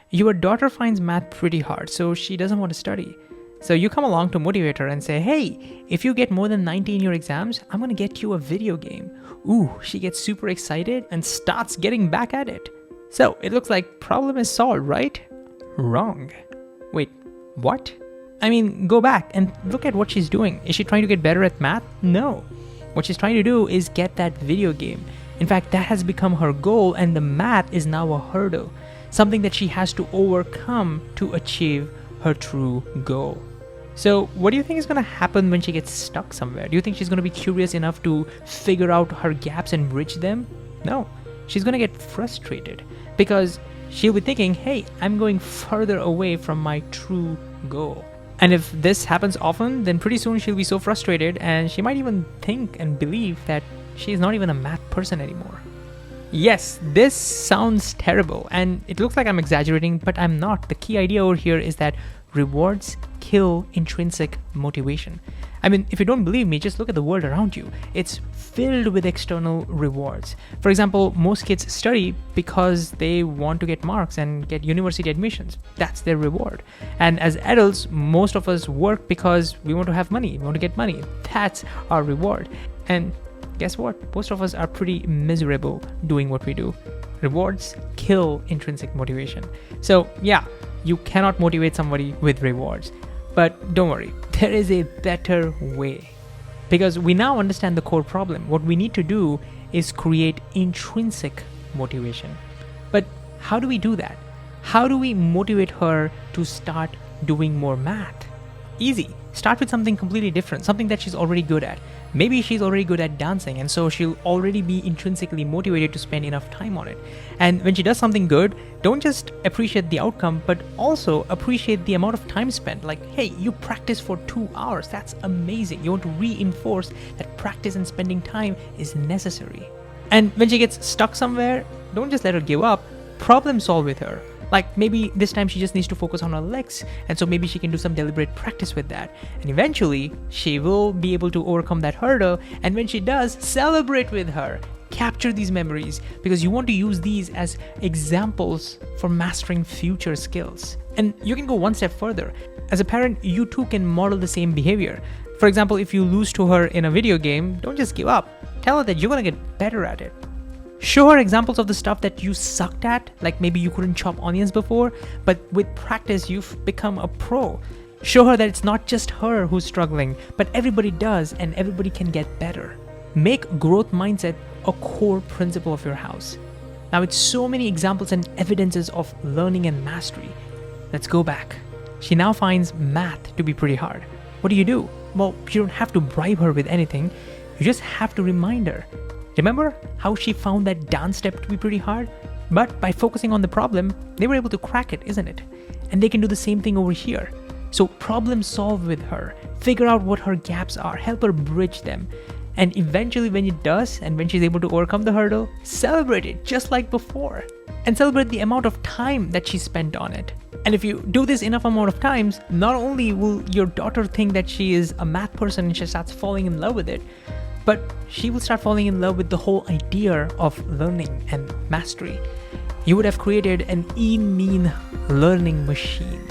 Your daughter finds math pretty hard, so she doesn't want to study. So you come along to motivate her and say, hey, if you get more than 90 in your exams, I'm going to get you a video game. Ooh, she gets super excited and starts getting back at it. So it looks like problem is solved, right? Wrong. Wait, what? I mean, go back and look at what she's doing. Is she trying to get better at math? No. What she's trying to do is get that video game. In fact, that has become her goal, and the math is now a hurdle, something that she has to overcome to achieve her true goal. So what do you think is going to happen when she gets stuck somewhere? Do you think she's going to be curious enough to figure out her gaps and bridge them? No. She's going to get frustrated because she'll be thinking, hey, I'm going further away from my true goal. And if this happens often, then pretty soon she'll be so frustrated and she might even think and believe that she's not even a math person anymore. Yes, this sounds terrible and it looks like I'm exaggerating, but I'm not. The key idea over here is that rewards kill intrinsic motivation. I mean, if you don't believe me, just look at the world around you. It's filled with external rewards. For example, most kids study because they want to get marks and get university admissions. That's their reward. And as adults, most of us work because we want to have money, we want to get money. That's our reward. And guess what? Most of us are pretty miserable doing what we do. Rewards kill intrinsic motivation. So yeah, you cannot motivate somebody with rewards. But don't worry, there is a better way. Because we now understand the core problem. What we need to do is create intrinsic motivation. But how do we do that? How do we motivate her to start doing more math? Easy. Start with something completely different, something that she's already good at. Maybe she's already good at dancing, and so she'll already be intrinsically motivated to spend enough time on it. And when she does something good, don't just appreciate the outcome, but also appreciate the amount of time spent. Like, hey, you practice for 2 hours. That's amazing. You want to reinforce that practice and spending time is necessary. And when she gets stuck somewhere, don't just let her give up. Problem solve with her. Like maybe this time she just needs to focus on her legs, and so maybe she can do some deliberate practice with that. And eventually she will be able to overcome that hurdle, and when she does, celebrate with her. Capture these memories because you want to use these as examples for mastering future skills. And you can go one step further. As a parent, you too can model the same behavior. For example, if you lose to her in a video game, don't just give up. Tell her that you're going to get better at it. Show her examples of the stuff that you sucked at, like maybe you couldn't chop onions before, but with practice you've become a pro. Show her that it's not just her who's struggling, but everybody does and everybody can get better. Make growth mindset a core principle of your house. Now, with so many examples and evidences of learning and mastery, let's go back. She now finds math to be pretty hard. What do? Well, you don't have to bribe her with anything. You just have to remind her. Remember how she found that dance step to be pretty hard? But by focusing on the problem, they were able to crack it, isn't it? And they can do the same thing over here. So problem solve with her, figure out what her gaps are, help her bridge them. And eventually when it does, and when she's able to overcome the hurdle, celebrate it just like before. And celebrate the amount of time that she spent on it. And if you do this enough amount of times, not only will your daughter think that she is a math person and she starts falling in love with it, but she will start falling in love with the whole idea of learning and mastery. You would have created an mean learning machine.